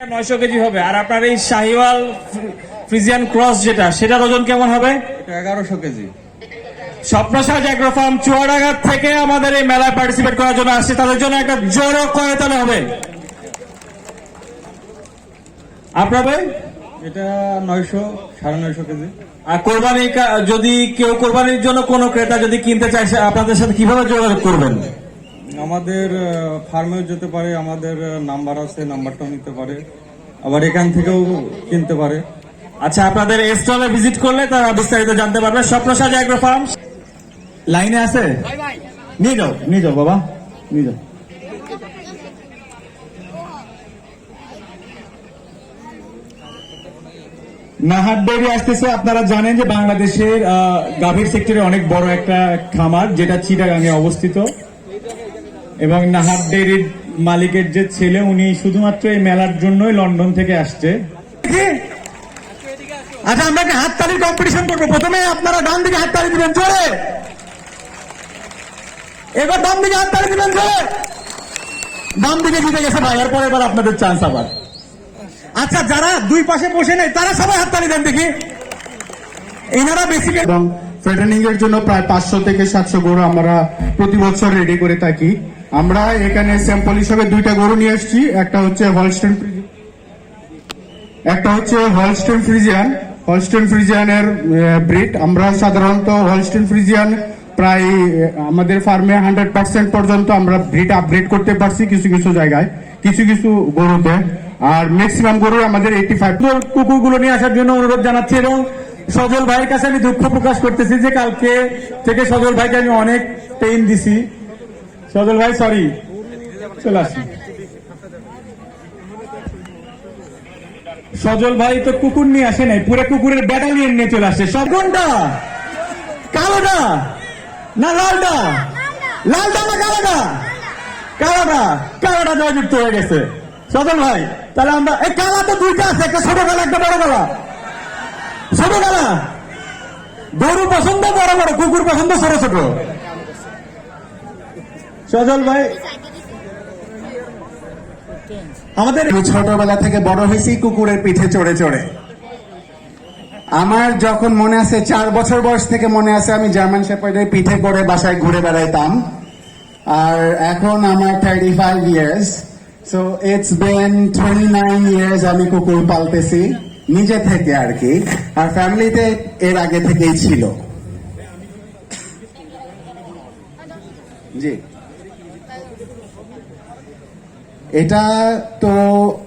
900 KG হবে। আর আপনার এই শাহিওয়াল ফ্রিজিয়ান ক্রস যেটা, সেটার ওজন কেমন হবে? 1100 কেজি। স্বপ্নসাজ অ্যাগ্রো ফার্ম চুয়াডাঙ্গা থেকে আমাদের এই মেলায় পার্টিসিপেট করার জন্য আসছে, তাদের জন্য একটা জোরো করতালি হবে। আপনার ভাই এটা 900 950 কেজি। আর কোরবানি, যদি কেউ কোরবানির জন্য কোনো ক্রেতা যদি কিনতে চায়, আপনাদের সাথে কিভাবে যোগাযোগ করবেন? আমাদের ফার্মেও যেতে পারে, আমাদের নাম্বার আছে, নাম্বারটাও নিতে পারে, আবার এখান থেকেও কিনতে পারে। আচ্ছা, আপনাদের স্টলে ভিজিট করলে তারা বিস্তারিত জানতে পারবে। স্বপ্নসাজ অ্যাগ্রো ফার্ম লাইনে আছে, নিয়ে যাও বাবা, নিয়ে যাও। নাহার ডেইরি আসতেছে। আপনারা জানেন যে বাংলাদেশের গাভীর সেক্টরে অনেক বড় একটা খামার, যেটা চিটাগাঙে অবস্থিত, এবং নাহার ডেইরির মালিকের যে ছেলে, উনি শুধুমাত্র এই মেলার জন্যই লন্ডন থেকে আসছে। আচ্ছা, আমরা একটা হাততালির কম্পিটিশন করবো। প্রথমে আপনারা ডান দিকে হাততালি দিবেন জোরে, এবার ডান দিকে হাততালি দিবেন জোরে। ডান দিকে জিতে গেছে ভাই, এরপর এবার আপনাদের চান্স আবার। আচ্ছা, যারা দুই পাশে বসে নেই তারা সবাই হাততালি দেন দেখি। এনারা বেসিক্যালি এবং ফ্যাটেনিং এর জন্য প্রায় 500 থেকে 700 গরু আমরা প্রতি বছর রেডি করে থাকি। আমরা এখানে স্যাম্পল হিসেবে দুইটা গরু নিয়ে এসেছি। একটা হচ্ছে হলস্টেন ফ্রিজিয়ানের ব্রিড। আমরা সাধারণত হলস্টেন ফ্রিজিয়ান প্রায় আমাদের ফার্মে 100% পর্যন্ত আমরা ব্রিড আপগ্রেড করতে পারছি কিছু কিছু জায়গায়, কিছু কিছু গরুতে। আর ম্যাক্সিমাম গরু আমাদের 85। কুকুরগুলো নিয়ে আসার জন্য অনুরোধ জানাচ্ছি, এবং সজল ভাইয়ের কাছে আমি দুঃখ প্রকাশ করতেছি যে কালকে থেকে সজল ভাইকে আমি অনেক পেইন দিছি। সজল ভাই সরি, চলে আসি। সজল ভাই তো কুকুর নিয়ে আসে নাই, পুরো কুকুরের ব্যাটালিয়ন নিয়ে চলে আসে। সব কোনটা, কালোটা না লালটা? লালটা না কালোটা? কালোটা জয়যুক্ত হয়ে গেছে। সজল ভাই, তাহলে আমরা এই কালা তো দুইটা আছে, একটা ছোট কালা একটা বড় কালা। ছোট কালা গরু পছন্দ বড় বড়, কুকুর পছন্দ ছোট ছোট। সজল ভাই, আমাদের ছোটবেলা থেকে বড় হয়েছি কুকুরের পিঠে চড়ে চড়ে। আমার যখন মনে আছে 4 বছর বয়স থেকে মনে আছে আমি জার্মান শেপার্ডের পিঠে করে বাসায় ঘুরে বেড়াইতাম। আর এখন আমার 35 years, so it's been 29 years আমি কুকুর পালতেছি নিজে থেকে আর কি। আর ফ্যামিলিতে এর আগে থেকেই ছিল। জি, এটা তো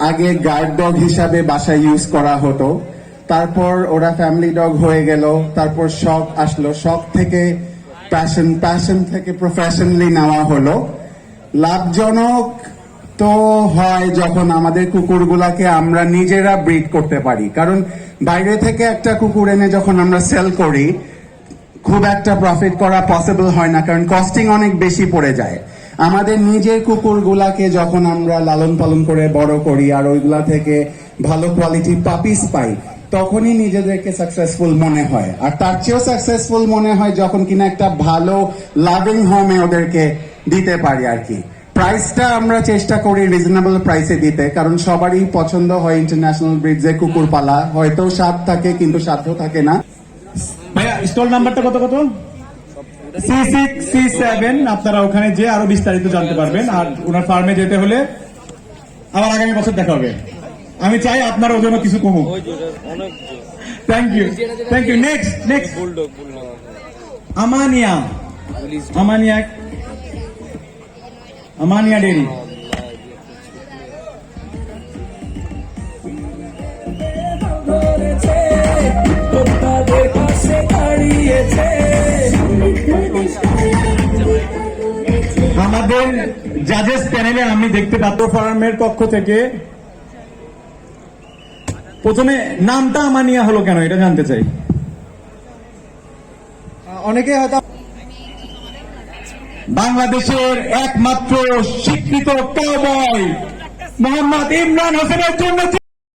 আগে গার্ড ডগ হিসাবে বাসায় ইউজ করা হতো, তারপর ওরা ফ্যামিলি ডগ হয়ে গেল, তারপর শখ আসলো, শখ থেকে প্যাশন থেকে প্রফেশনালি নেওয়া হলো। লাভজনক তো হয় যখন আমাদের কুকুরগুলাকে আমরা নিজেরা ব্রিড করতে পারি, কারণ বাইরে থেকে একটা কুকুর এনে যখন আমরা সেল করি খুব একটা প্রফিট করা পসিবল হয় না, কারণ কস্টিং অনেক বেশি পড়ে যায়। আমাদের নিজের কুকুরগুলাকে যখন আমরা লালন পালন করে বড় করি আর ওইগুলা থেকে ভালো কোয়ালিটির পাপিস পাই, তখনই নিজেদেরকে সাকসেসফুল মনে হয়। আর তার চেয়েও সাকসেসফুল মনে হয় যখন কিনা একটা ভালো লাভিং হোমে ওদেরকে দিতে পারি আর কি। প্রাইসটা আমরা চেষ্টা করি রিজনেবল প্রাইসে দিতে, কারণ সবারই পছন্দ হয় ইন্টারন্যাশনাল ব্রিডে কুকুর পালা। হয়তো স্বাদ থাকে কিন্তু সাধ্য থাকে না। ভাইয়া স্টল নাম্বারটা কত? C6 C7। আপনারা ওখানে যে আরো বিস্তারিত জানতে পারবেন। আর ওনার ফার্মে যেতে হলে আবার আগামী বছর দেখা হবে। আমি চাই আপনার ওজনও কিছু কমুক। Thank you. Next Amania dairy. আমাদের জাজেস প্যানেলে আমি দেখতে পাবো ফার্মের পক্ষ থেকে প্রথমে নামটা আমানিয়া হলো কেন, এটা জানতে চাই। অনেকে হয়তো বাংলাদেশের একমাত্র স্বীকৃত কাউবয় মোহাম্মদ ইমরান হোসেনের জন্য